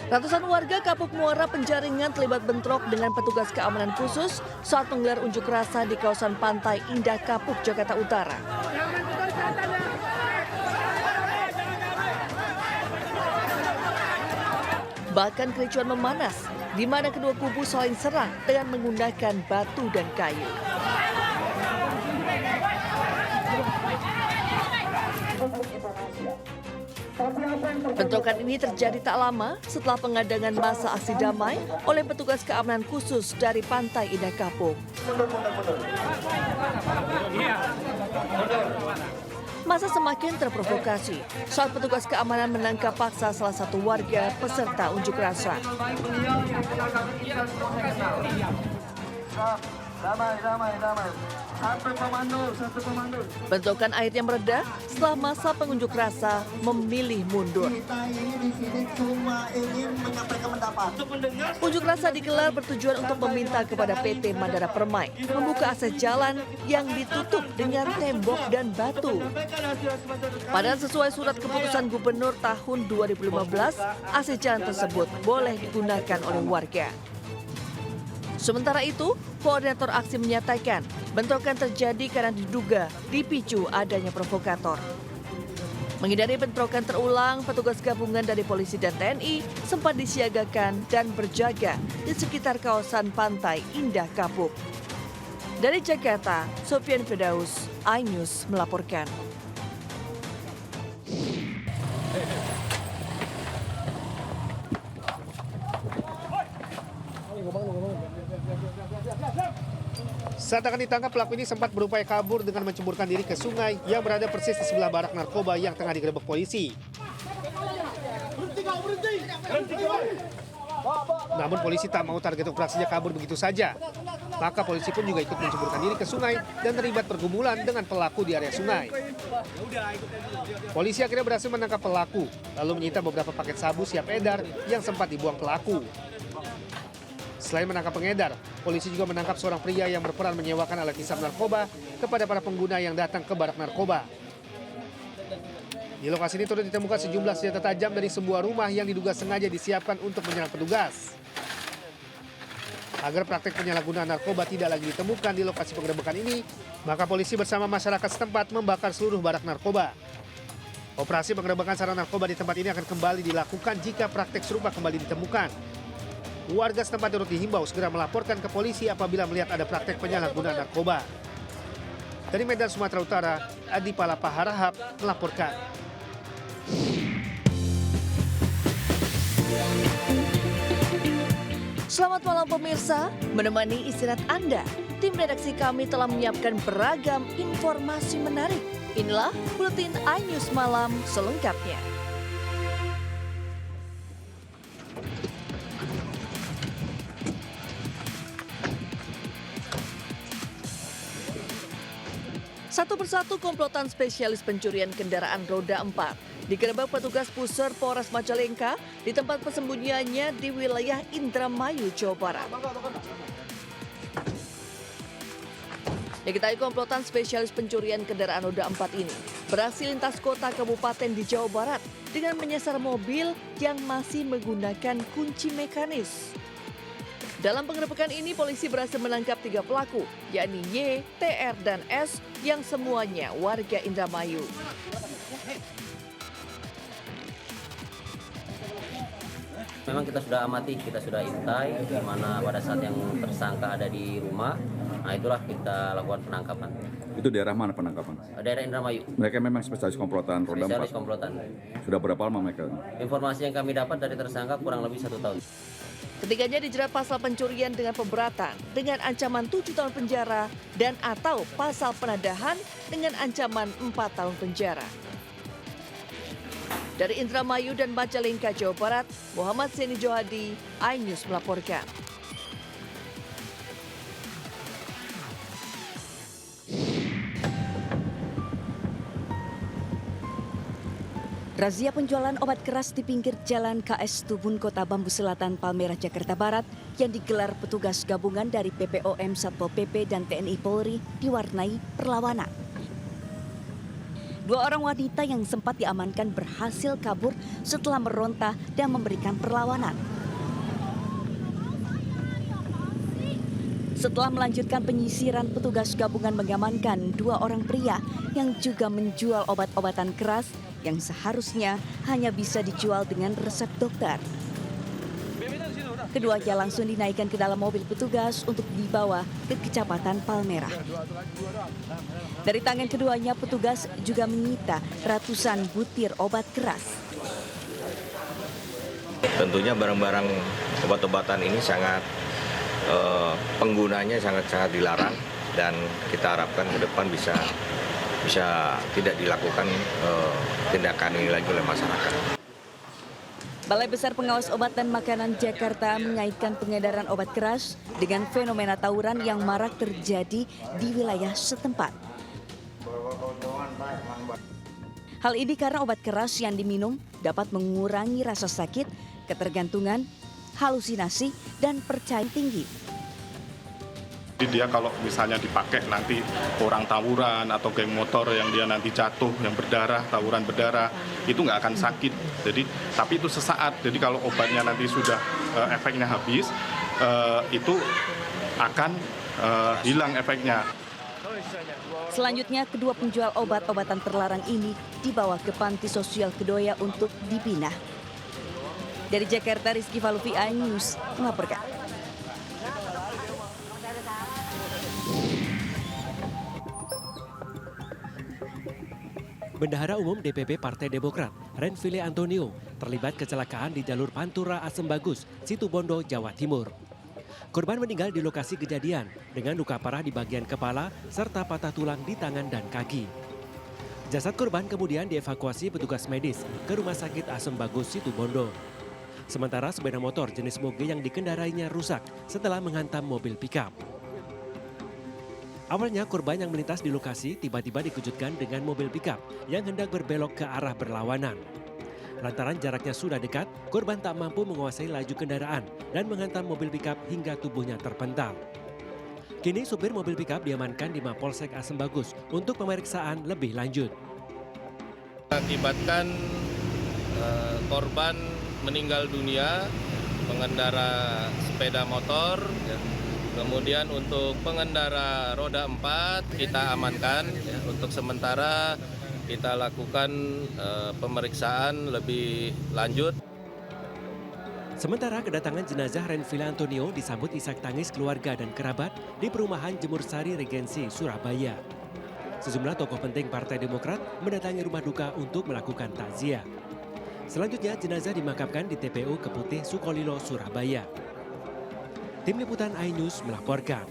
Ratusan warga Kapuk Muara Penjaringan terlibat bentrok dengan petugas keamanan khusus saat menggelar unjuk rasa di kawasan Pantai Indah Kapuk, Jakarta Utara. Bahkan kericuan memanas, di mana kedua kubu saling serang dengan menggunakan batu dan kayu. Bentrokan ini terjadi tak lama setelah pengadangan masa aksi damai oleh petugas keamanan khusus dari Pantai Indah Kapuk. Masa semakin terprovokasi saat petugas keamanan menangkap paksa salah satu warga peserta unjuk rasa. Satu komando. Bentrokan akhirnya mereda setelah masa pengunjuk rasa memilih mundur. Kita ini di sini cuma ingin menyampaikan pendapat. Unjuk rasa digelar bertujuan untuk meminta kepada PT Mandara Permai membuka akses jalan yang ditutup dengan tembok dan batu. Padahal sesuai surat keputusan Gubernur tahun 2015, akses jalan tersebut boleh digunakan oleh warga. Sementara itu, koordinator aksi menyatakan bentrokan terjadi karena diduga dipicu adanya provokator. Menghindari bentrokan terulang, petugas gabungan dari polisi dan TNI sempat disiagakan dan berjaga di sekitar kawasan Pantai Indah Kapuk. Dari Jakarta, Sofian Firdaus, iNews melaporkan. Saat akan ditangkap, pelaku ini sempat berupaya kabur dengan menceburkan diri ke sungai yang berada persis di sebelah barak narkoba yang tengah digerebek polisi. Namun polisi tak mau target operasinya kabur begitu saja. Maka polisi pun juga ikut menceburkan diri ke sungai dan terlibat pergumulan dengan pelaku di area sungai. Polisi akhirnya berhasil menangkap pelaku, lalu menyita beberapa paket sabu siap edar yang sempat dibuang pelaku. Selain menangkap pengedar, polisi juga menangkap seorang pria yang berperan menyewakan alat hisap narkoba kepada para pengguna yang datang ke barak narkoba. Di lokasi ini turut ditemukan sejumlah senjata tajam dari sebuah rumah yang diduga sengaja disiapkan untuk menyerang petugas. Agar praktek penyalahgunaan narkoba tidak lagi ditemukan di lokasi penggerebekan ini, maka polisi bersama masyarakat setempat membakar seluruh barak narkoba. Operasi penggerebekan sarang narkoba di tempat ini akan kembali dilakukan jika praktek serupa kembali ditemukan. Warga setempat turut dihimbau segera melaporkan ke polisi apabila melihat ada praktek penyalahgunaan narkoba. Dari Medan, Sumatera Utara, Adi Palapa Harahap melaporkan. Selamat malam pemirsa, menemani istirahat Anda, tim redaksi kami telah menyiapkan beragam informasi menarik. Inilah Buletin iNews Malam selengkapnya. Satu persatu komplotan spesialis pencurian kendaraan roda 4 digerebek petugas Puser Polres Majalengka di tempat persembunyiannya di wilayah Indramayu, Jawa Barat. Diketahui komplotan spesialis pencurian kendaraan roda 4 ini berhasil lintas kota kabupaten di Jawa Barat dengan menyasar mobil yang masih menggunakan kunci mekanis. Dalam penggerebekan ini, polisi berhasil menangkap 3 pelaku, yakni Y, TR, dan S, yang semuanya warga Indramayu. Memang kita sudah amati, kita sudah intai, di mana pada saat yang tersangka ada di rumah, nah itulah kita lakukan penangkapan. Itu daerah mana penangkapan? Daerah Indramayu. Mereka memang spesialis komplotan roda 4. Spesialis komplotan. Sudah berapa lama mereka? Informasi yang kami dapat dari tersangka kurang lebih 1 tahun. Ketiganya dijerat pasal pencurian dengan pemberatan dengan ancaman 7 tahun penjara dan atau pasal penadahan dengan ancaman 4 tahun penjara. Dari Indramayu dan Majalengka, Jawa Barat, Muhammad Seni Johadi, iNews melaporkan. Razia penjualan obat keras di pinggir jalan KS Tubun Kota Bambu Selatan, Palmerah, Jakarta Barat yang digelar petugas gabungan dari BPOM, Satpol PP, dan TNI Polri diwarnai perlawanan. Dua orang wanita yang sempat diamankan berhasil kabur setelah meronta dan memberikan perlawanan. Setelah melanjutkan penyisiran, petugas gabungan mengamankan dua orang pria yang juga menjual obat-obatan keras yang seharusnya hanya bisa dijual dengan resep dokter. Keduanya langsung dinaikkan ke dalam mobil petugas untuk dibawa ke Kecamatan Palmerah. Dari tangan keduanya, petugas juga menyita ratusan butir obat keras. Tentunya barang-barang obat-obatan ini sangat penggunanya sangat-sangat dilarang dan kita harapkan ke depan bisa tidak dilakukan tindakan ini lagi oleh masyarakat. Balai Besar Pengawas Obat dan Makanan Jakarta mengaitkan pengedaran obat keras dengan fenomena tawuran yang marak terjadi di wilayah setempat. Hal ini karena obat keras yang diminum dapat mengurangi rasa sakit, ketergantungan, halusinasi, dan percaya tinggi. Jadi dia kalau misalnya dipakai nanti orang tawuran atau geng motor yang dia nanti jatuh, yang berdarah, tawuran berdarah, itu nggak akan sakit. Jadi, tapi itu sesaat. Jadi kalau obatnya nanti sudah efeknya habis, itu akan hilang efeknya. Selanjutnya, kedua penjual obat-obatan terlarang ini dibawa ke Panti Sosial Kedoya untuk dibina. Dari Jakarta, Rizky Falufi, iNews melaporkan. Bendahara Umum DPP Partai Demokrat, Renville Antonio, terlibat kecelakaan di jalur Pantura Asem Bagus, Situbondo, Jawa Timur. Korban meninggal di lokasi kejadian dengan luka parah di bagian kepala serta patah tulang di tangan dan kaki. Jasad korban kemudian dievakuasi petugas medis ke Rumah Sakit Asem Bagus, Situbondo. Sementara sepeda motor jenis moge yang dikendarainya rusak setelah menghantam mobil pickup. Awalnya korban yang melintas di lokasi tiba-tiba dikejutkan dengan mobil pickup yang hendak berbelok ke arah berlawanan. Lantaran jaraknya sudah dekat, korban tak mampu menguasai laju kendaraan dan menghantam mobil pickup hingga tubuhnya terpental. Kini supir mobil pickup diamankan di Mapolsek Asem Bagus untuk pemeriksaan lebih lanjut. Akibatkan korban meninggal dunia, pengendara sepeda motor. Kemudian untuk pengendara roda 4 kita amankan. Untuk sementara kita lakukan pemeriksaan lebih lanjut. Sementara kedatangan jenazah Renville Antonio disambut isak tangis keluarga dan kerabat di perumahan Jemur Sari Regensi, Surabaya. Sejumlah tokoh penting Partai Demokrat mendatangi rumah duka untuk melakukan takziah. Selanjutnya jenazah dimakamkan di TPU Keputih Sukolilo, Surabaya. Tim Liputan iNews melaporkan.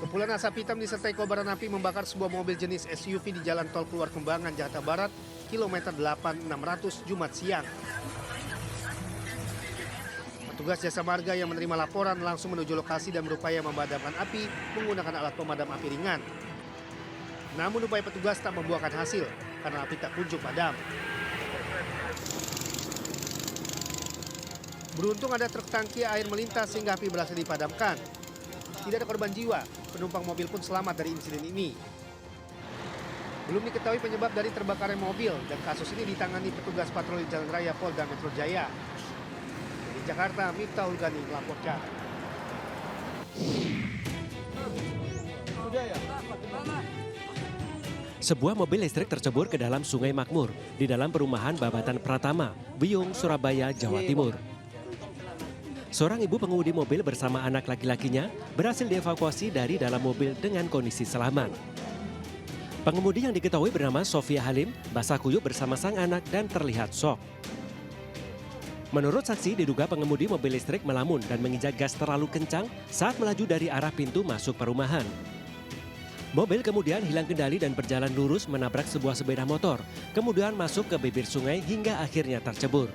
Kepulan asap hitam disertai kobaran api membakar sebuah mobil jenis SUV di Jalan Tol Keluar Kembangan, Jakarta Barat, kilometer 8600 Jumat siang. Petugas jasa marga yang menerima laporan langsung menuju lokasi dan berupaya memadamkan api menggunakan alat pemadam api ringan. Namun upaya petugas tak membuahkan hasil karena api tak kunjung padam. Beruntung ada truk tangki air melintas sehingga api berhasil dipadamkan. Tidak ada korban jiwa, penumpang mobil pun selamat dari insiden ini. Belum diketahui penyebab dari terbakarnya mobil dan kasus ini ditangani petugas patroli Jalan Raya Polda Metro Jaya. Dari Jakarta, Miftahul Ghani melaporkan. Sebuah mobil listrik tercebur ke dalam Sungai Makmur di dalam perumahan Babatan Pratama, Biyung, Surabaya, Jawa Timur. Seorang ibu pengemudi mobil bersama anak laki-lakinya berhasil dievakuasi dari dalam mobil dengan kondisi selamat. Pengemudi yang diketahui bernama Sofia Halim basah kuyup bersama sang anak dan terlihat syok. Menurut saksi, diduga pengemudi mobil listrik melamun dan menginjak gas terlalu kencang saat melaju dari arah pintu masuk perumahan. Mobil kemudian hilang kendali dan berjalan lurus menabrak sebuah sepeda motor, kemudian masuk ke bibir sungai hingga akhirnya tercebur.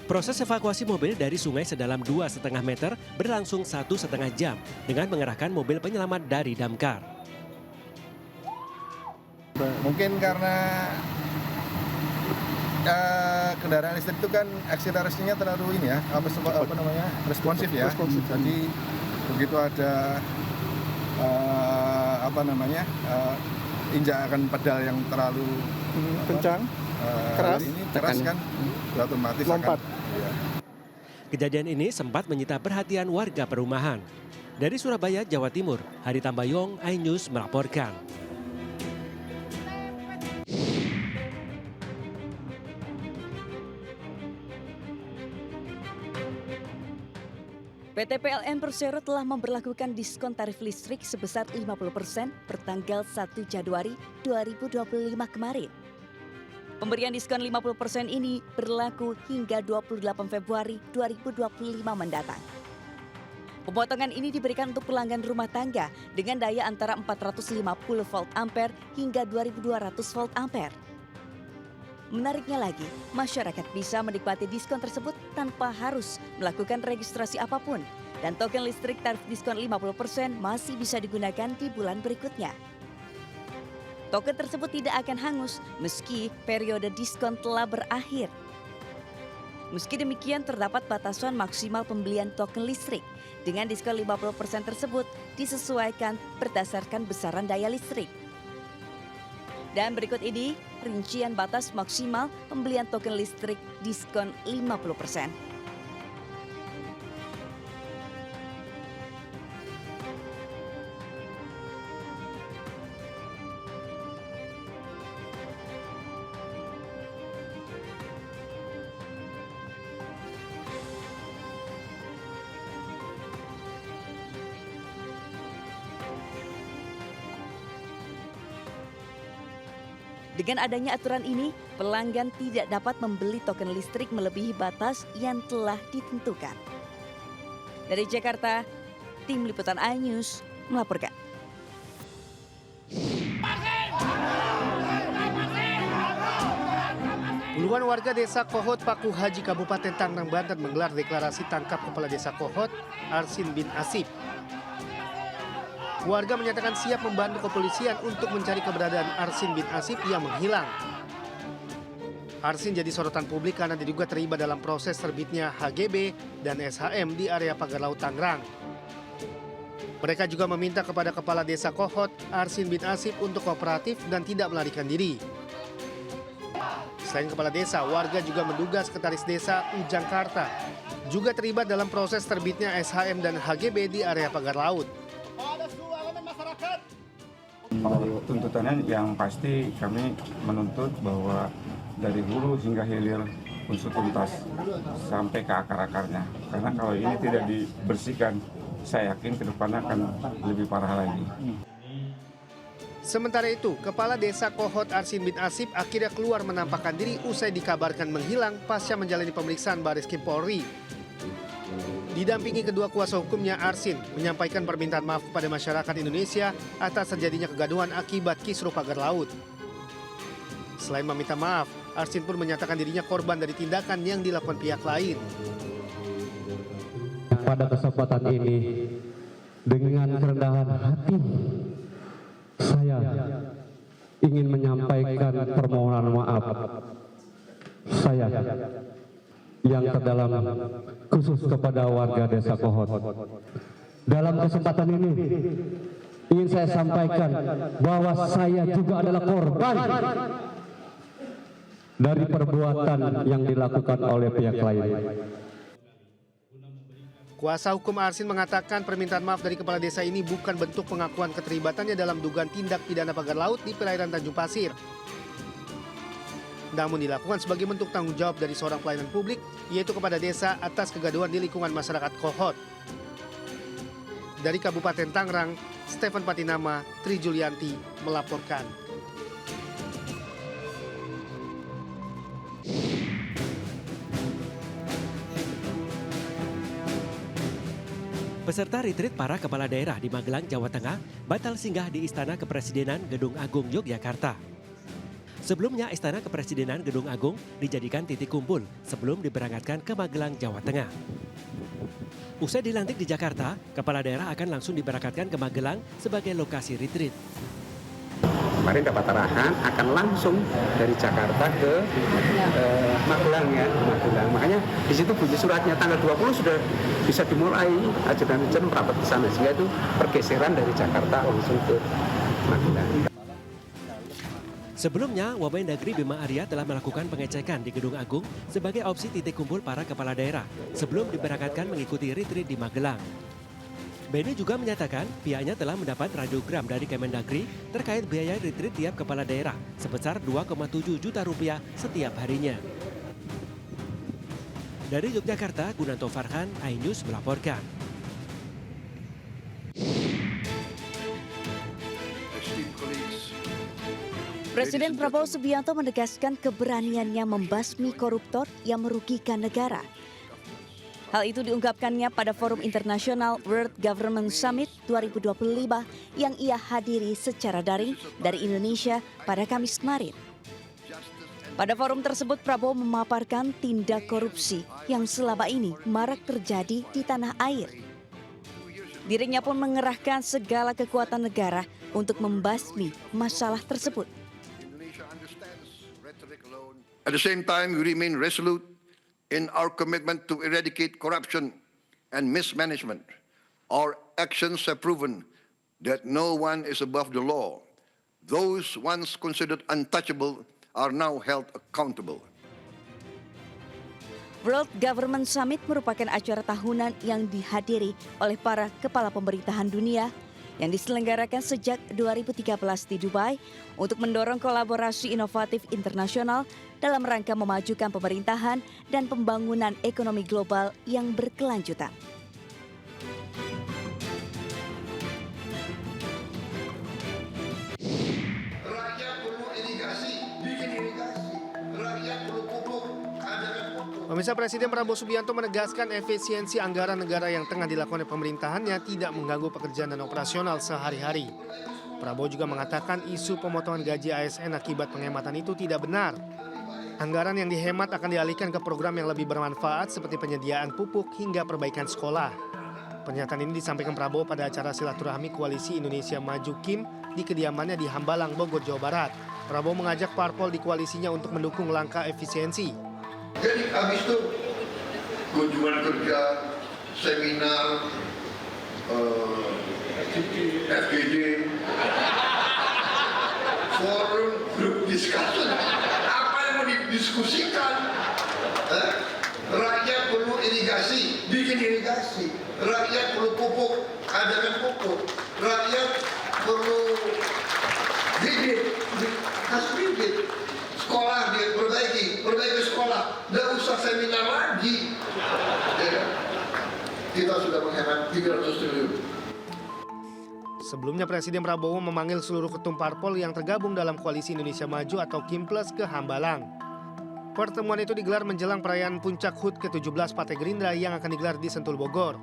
Proses evakuasi mobil dari sungai sedalam 2,5 meter berlangsung 1,5 jam dengan mengerahkan mobil penyelamat dari damkar. Mungkin karena kendaraan listrik itu kan akselerasinya terlalu ini ya, responsif ya. Jadi begitu ada injakan pedal yang terlalu kencang, keras kan, otomatis lompat. Kejadian ini sempat menyita perhatian warga perumahan. Dari Surabaya, Jawa Timur, Hari Tambayong, iNews melaporkan. PT PLN Persero telah memberlakukan diskon tarif listrik sebesar 50% per tanggal 1 Januari 2025 kemarin. Pemberian diskon 50% ini berlaku hingga 28 Februari 2025 mendatang. Pemotongan ini diberikan untuk pelanggan rumah tangga dengan daya antara 450 volt ampere hingga 2200 volt ampere. Menariknya lagi, masyarakat bisa menikmati diskon tersebut tanpa harus melakukan registrasi apapun. Dan token listrik tarif diskon 50% masih bisa digunakan di bulan berikutnya. Token tersebut tidak akan hangus meski periode diskon telah berakhir. Meski demikian terdapat batasan maksimal pembelian token listrik. Dengan diskon 50% tersebut disesuaikan berdasarkan besaran daya listrik. Dan berikut ini rincian batas maksimal pembelian token listrik diskon 50%. Dengan adanya aturan ini, pelanggan tidak dapat membeli token listrik melebihi batas yang telah ditentukan. Dari Jakarta, Tim Liputan iNews melaporkan. Puluhan warga desa Kohot, Paku Haji, Kabupaten Tangerang, Banten menggelar deklarasi tangkap Kepala Desa Kohot, Arsin bin Asip. Warga menyatakan siap membantu kepolisian untuk mencari keberadaan Arsin bin Asip yang menghilang. Arsin jadi sorotan publik karena diduga terlibat dalam proses terbitnya HGB dan SHM di area Pagar Laut Tangerang. Mereka juga meminta kepada Kepala Desa Kohot, Arsin bin Asip untuk kooperatif dan tidak melarikan diri. Selain Kepala Desa, warga juga menduga Sekretaris Desa Ujang Karta juga terlibat dalam proses terbitnya SHM dan HGB di area Pagar Laut. Tuntutannya yang pasti kami menuntut bahwa dari hulu hingga hilir usut tuntas sampai ke akar-akarnya. Karena kalau ini tidak dibersihkan, saya yakin ke depannya akan lebih parah lagi. Sementara itu, Kepala Desa Kohot Arsin bin Asip akhirnya keluar menampakkan diri usai dikabarkan menghilang pasca menjalani pemeriksaan Bareskrim Polri. Didampingi kedua kuasa hukumnya, Arsin menyampaikan permintaan maaf kepada masyarakat Indonesia atas terjadinya kegaduhan akibat kisruh pagar laut. Selain meminta maaf, Arsin pun menyatakan dirinya korban dari tindakan yang dilakukan pihak lain. Pada kesempatan ini, dengan kerendahan hati, saya ingin menyampaikan permohonan maaf saya yang terdalam khusus kepada warga Desa Kohot. Dalam kesempatan ini ingin saya sampaikan bahwa saya juga adalah korban dari perbuatan yang dilakukan oleh pihak lain. Kuasa hukum Arsin mengatakan permintaan maaf dari Kepala Desa ini bukan bentuk pengakuan keterlibatannya dalam dugaan tindak pidana pagar laut di perairan Tanjung Pasir. Namun dilakukan sebagai bentuk tanggung jawab dari seorang pelayanan publik, yaitu kepada desa atas kegaduhan di lingkungan masyarakat Kohot. Dari Kabupaten Tangerang, Stephen Patinama, Tri Julianti melaporkan. Peserta retreat para kepala daerah di Magelang, Jawa Tengah batal singgah di Istana Kepresidenan Gedung Agung, Yogyakarta. Sebelumnya, Istana Kepresidenan Gedung Agung dijadikan titik kumpul sebelum diberangkatkan ke Magelang, Jawa Tengah. Usai dilantik di Jakarta, kepala daerah akan langsung diberangkatkan ke Magelang sebagai lokasi retreat. kemarin dapat arahan akan langsung dari Jakarta ke Magelang ya, Magelang. Makanya di situ bunyi suratnya tanggal 20 sudah bisa dimulai ajudan hujan merapat ke sana, sehingga itu pergeseran dari Jakarta langsung ke Magelang. Sebelumnya, Wamendagri Bima Arya telah melakukan pengecekan di Gedung Agung sebagai opsi titik kumpul para kepala daerah sebelum diberangkatkan mengikuti retreat di Magelang. Beni juga menyatakan pihaknya telah mendapat radiogram dari Kemendagri terkait biaya retreat tiap kepala daerah sebesar 2,7 juta rupiah setiap harinya. Dari Yogyakarta, Gunanto Farhan, iNews melaporkan. Presiden Prabowo Subianto menegaskan keberaniannya membasmi koruptor yang merugikan negara. Hal itu diungkapkannya pada Forum Internasional World Government Summit 2025 yang ia hadiri secara daring dari Indonesia pada Kamis kemarin. Pada forum tersebut Prabowo memaparkan tindak korupsi yang selama ini marak terjadi di tanah air. Dirinya pun mengerahkan segala kekuatan negara untuk membasmi masalah tersebut. At the same time, we remain resolute in our commitment to eradicate corruption and mismanagement. Our actions have proven that no one is above the law. Those once considered untouchable are now held accountable. World Government Summit merupakan acara tahunan yang dihadiri oleh para kepala pemerintahan dunia yang diselenggarakan sejak 2013 di Dubai untuk mendorong kolaborasi inovatif internasional dalam rangka memajukan pemerintahan dan pembangunan ekonomi global yang berkelanjutan. Rakyat perlu irigasi, bikin irigasi. Rakyat perlu pupuk, adakan pupuk. Pemirsa, Presiden Prabowo Subianto menegaskan efisiensi anggaran negara yang tengah dilakukan oleh pemerintahannya tidak mengganggu pekerjaan dan operasional sehari-hari. Prabowo juga mengatakan isu pemotongan gaji ASN akibat penghematan itu tidak benar. Anggaran yang dihemat akan dialihkan ke program yang lebih bermanfaat seperti penyediaan pupuk hingga perbaikan sekolah. Pernyataan ini disampaikan Prabowo pada acara silaturahmi Koalisi Indonesia Maju KIM di kediamannya di Hambalang, Bogor, Jawa Barat. Prabowo mengajak parpol di koalisinya untuk mendukung langkah efisiensi. Jadi habis itu kunjungan kerja, seminar, FGD, forum, grup diskusi. Apa yang mau didiskusikan? Rakyat perlu irigasi, bikin irigasi. Rakyat perlu pupuk, adakan pupuk. Rakyat perlu bibit, kasih bibit. Sekolah diperbaiki, perbaiki sekolah. Nggak usah seminar lagi. Ya. Kita sudah menghemat 300 triliun. Sebelumnya Presiden Prabowo memanggil seluruh ketum parpol yang tergabung dalam Koalisi Indonesia Maju atau KIM Plus ke Hambalang. Pertemuan itu digelar menjelang perayaan Puncak HUT ke-17 Partai Gerindra yang akan digelar di Sentul, Bogor.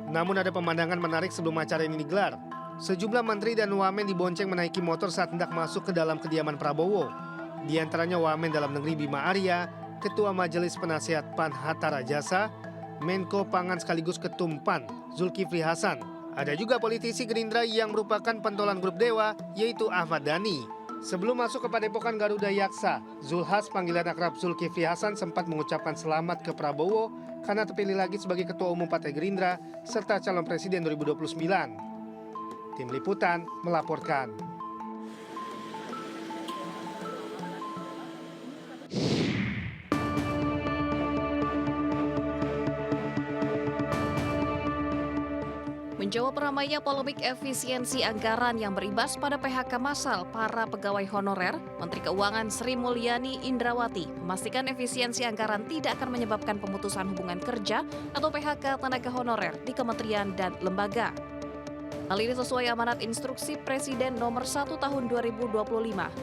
Namun ada pemandangan menarik sebelum acara ini digelar. Sejumlah menteri dan wamen dibonceng menaiki motor saat hendak masuk ke dalam kediaman Prabowo. Di antaranya Wamen Dalam Negeri Bima Arya, Ketua Majelis Penasehat PAN Hatta Rajasa, Menko Pangan sekaligus Ketum PAN Zulkifli Hasan. Ada juga politisi Gerindra yang merupakan pentolan grup Dewa, yaitu Ahmad Dhani. Sebelum masuk ke Padepokan Garuda Yaksa, Zulhas panggilan akrab Zulkifli Hasan sempat mengucapkan selamat ke Prabowo karena terpilih lagi sebagai Ketua Umum Partai Gerindra serta calon Presiden 2029. Tim Liputan melaporkan. Menjawab ramainya polemik efisiensi anggaran yang berimbas pada PHK massal para pegawai honorer, Menteri Keuangan Sri Mulyani Indrawati memastikan efisiensi anggaran tidak akan menyebabkan pemutusan hubungan kerja atau PHK tenaga honorer di kementerian dan lembaga. Hal ini sesuai amanat instruksi Presiden nomor 1 tahun 2025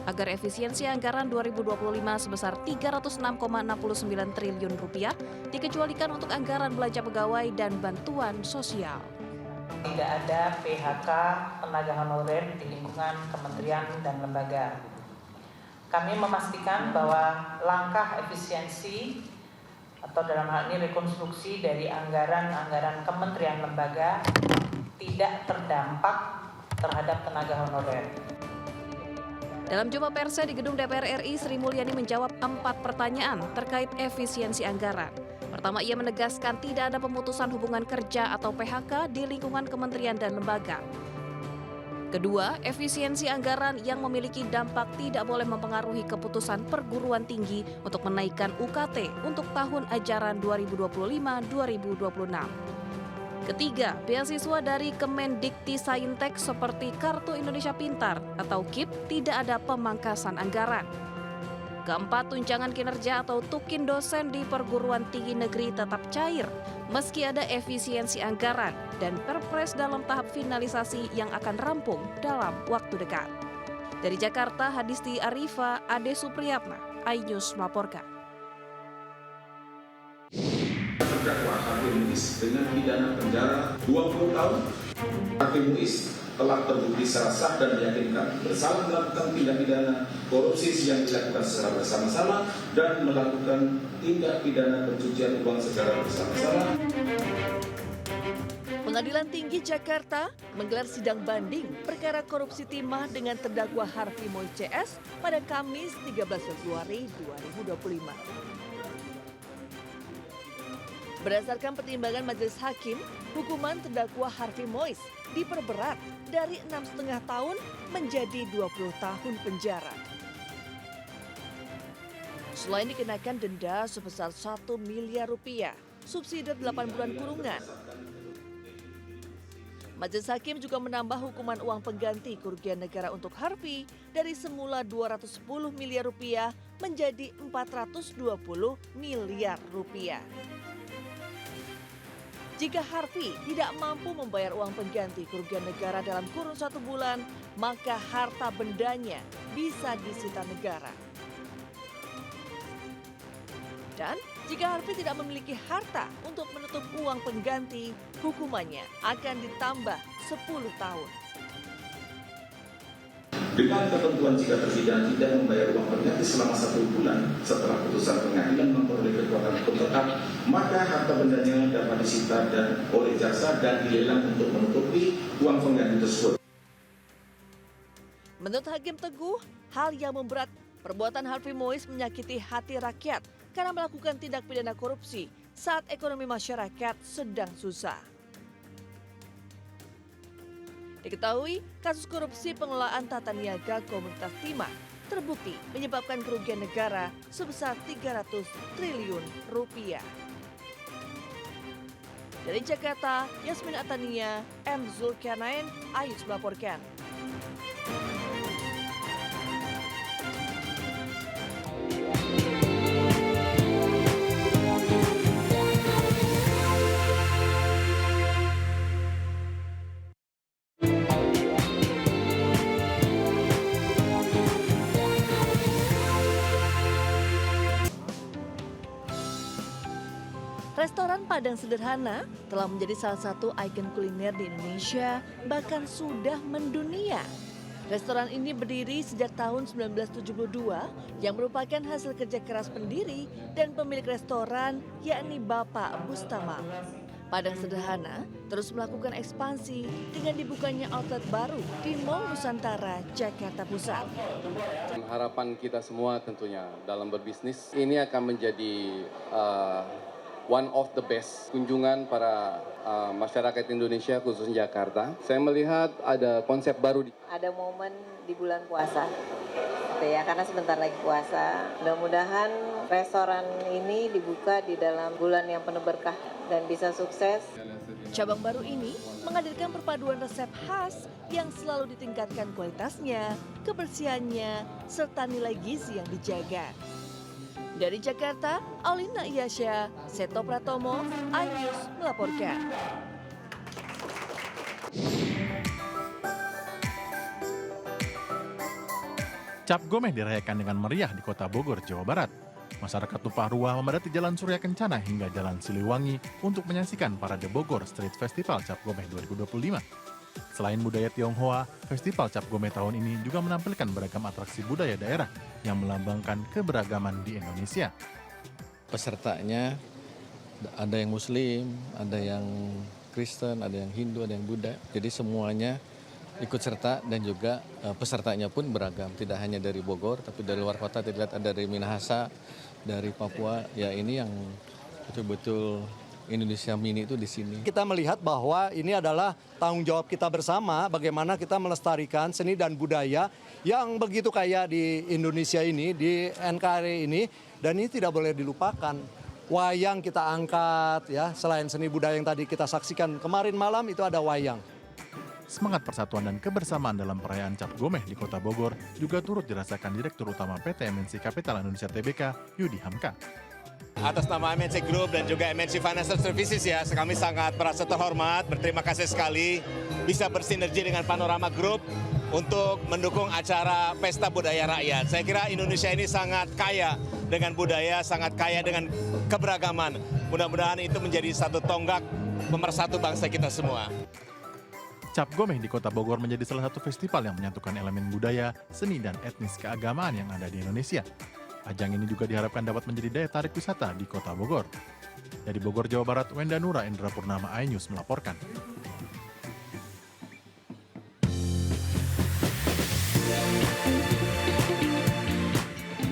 agar efisiensi anggaran 2025 sebesar 306,69 triliun rupiah dikecualikan untuk anggaran belanja pegawai dan bantuan sosial. Tidak ada PHK tenaga honorer di lingkungan kementerian dan lembaga. Kami memastikan bahwa langkah efisiensi atau dalam hal ini rekonstruksi dari anggaran kementerian lembaga tidak terdampak terhadap tenaga honorer. Dalam jumpa persnya di gedung DPR RI, Sri Mulyani menjawab 4 pertanyaan terkait efisiensi anggaran. Pertama, ia menegaskan tidak ada pemutusan hubungan kerja atau PHK di lingkungan kementerian dan lembaga. Kedua, efisiensi anggaran yang memiliki dampak tidak boleh mempengaruhi keputusan perguruan tinggi untuk menaikkan UKT untuk tahun ajaran 2025-2026. Ketiga, beasiswa dari Kemendikti-Saintek seperti Kartu Indonesia Pintar atau KIP tidak ada pemangkasan anggaran. Keempat, tunjangan kinerja atau tukin dosen di perguruan tinggi negeri tetap cair meski ada efisiensi anggaran dan perpres dalam tahap finalisasi yang akan rampung dalam waktu dekat. Dari Jakarta, Hadisti Arifa, Ade Supriyatna, iNews melaporkan. Terdakwa Harvey Muiz dengan pidana penjara 20 tahun. Harvey Muiz telah terbukti secara sah dan meyakinkan bersalah melakukan tindak pidana korupsi yang dilakukan secara bersama-sama dan melakukan tindak pidana pencucian uang secara bersama-sama. Pengadilan Tinggi Jakarta menggelar sidang banding perkara korupsi timah dengan terdakwa Harvey Muiz CS pada Kamis 13 Februari 2025. Berdasarkan pertimbangan majelis hakim, hukuman terdakwa Harvey Muiz diperberat dari 6,5 tahun menjadi 20 tahun penjara. Selain dikenakan denda sebesar 1 miliar rupiah, subsidi 8 bulan kurungan. Majelis hakim juga menambah hukuman uang pengganti kerugian negara untuk Harvey dari semula 210 miliar rupiah menjadi 420 miliar rupiah. Jika Harvey tidak mampu membayar uang pengganti kerugian negara dalam kurun 1 bulan, maka harta bendanya bisa disita negara. Dan jika Harvey tidak memiliki harta untuk menutup uang pengganti, hukumannya akan ditambah 10 tahun. Dengan ketentuan jika terpidana tidak membayar uang pengganti selama 1 bulan setelah putusan pengadilan memperoleh kekuatan hukum tetap, maka harta bendanya dapat disita dan oleh jaksa dan dilelang untuk menutupi uang pengganti tersebut. Menurut Hakim Teguh, hal yang memberat perbuatan Harvey Muiz menyakiti hati rakyat karena melakukan tindak pidana korupsi saat ekonomi masyarakat sedang susah. Diketahui, kasus korupsi pengelolaan tata niaga komunitas timah terbukti menyebabkan kerugian negara sebesar 300 triliun rupiah. Dari Jakarta, Yasmin Atania, M. Zulkarnain, iNews melaporkan. Restoran Padang Sederhana telah menjadi salah satu ikon kuliner di Indonesia, bahkan sudah mendunia. Restoran ini berdiri sejak tahun 1972 yang merupakan hasil kerja keras pendiri dan pemilik restoran yakni Bapak Bustama. Padang Sederhana terus melakukan ekspansi dengan dibukanya outlet baru di Mall Nusantara, Jakarta Pusat. Harapan kita semua tentunya dalam berbisnis ini akan menjadi one of the best kunjungan para masyarakat Indonesia khususnya Jakarta. Saya melihat ada konsep baru. Ada momen di bulan puasa, ya karena sebentar lagi puasa. Mudah-mudahan restoran ini dibuka di dalam bulan yang penuh berkah dan bisa sukses. Cabang baru ini menghadirkan perpaduan resep khas yang selalu ditingkatkan kualitasnya, kebersihannya, serta nilai gizi yang dijaga. Dari Jakarta, Aulina Iyasya, Seto Pratomo, iNews melaporkan. Cap Gomeh dirayakan dengan meriah di Kota Bogor, Jawa Barat. Masyarakat Tumpah Ruah memadati Jalan Surya Kencana hingga Jalan Siliwangi untuk menyaksikan Parade Bogor Street Festival Cap Gomeh 2025. Selain budaya Tionghoa, Festival Cap Gomeh tahun ini juga menampilkan beragam atraksi budaya daerah yang melambangkan keberagaman di Indonesia. Pesertanya ada yang Muslim, ada yang Kristen, ada yang Hindu, ada yang Buddha. Jadi semuanya ikut serta dan juga pesertanya pun beragam, tidak hanya dari Bogor tapi dari luar kota, terlihat ada dari Minahasa, dari Papua. Ya ini yang betul-betul Indonesia Mini itu di sini. Kita melihat bahwa ini adalah tanggung jawab kita bersama bagaimana kita melestarikan seni dan budaya yang begitu kaya di Indonesia ini, di NKRI ini, dan ini tidak boleh dilupakan. Wayang kita angkat ya, selain seni budaya yang tadi kita saksikan kemarin malam itu ada wayang. Semangat persatuan dan kebersamaan dalam perayaan Cap Gomeh di Kota Bogor juga turut dirasakan Direktur Utama PT MNC Capital Indonesia Tbk, Yudi Hamka. Atas nama MNC Group dan juga MNC Financial Services ya, kami sangat merasa terhormat, berterima kasih sekali bisa bersinergi dengan Panorama Group untuk mendukung acara Pesta Budaya Rakyat. Saya kira Indonesia ini sangat kaya dengan budaya, sangat kaya dengan keberagaman. Mudah-mudahan itu menjadi satu tonggak pemersatu bangsa kita semua. Cap Gomeh di Kota Bogor menjadi salah satu festival yang menyatukan elemen budaya, seni, dan etnis keagamaan yang ada di Indonesia. Ajang ini juga diharapkan dapat menjadi daya tarik wisata di Kota Bogor. Dari Bogor, Jawa Barat, Wenda Nura, Indra Purnama, iNews melaporkan.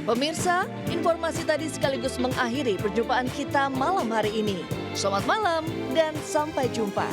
Pemirsa, informasi tadi sekaligus mengakhiri perjumpaan kita malam hari ini. Selamat malam dan sampai jumpa.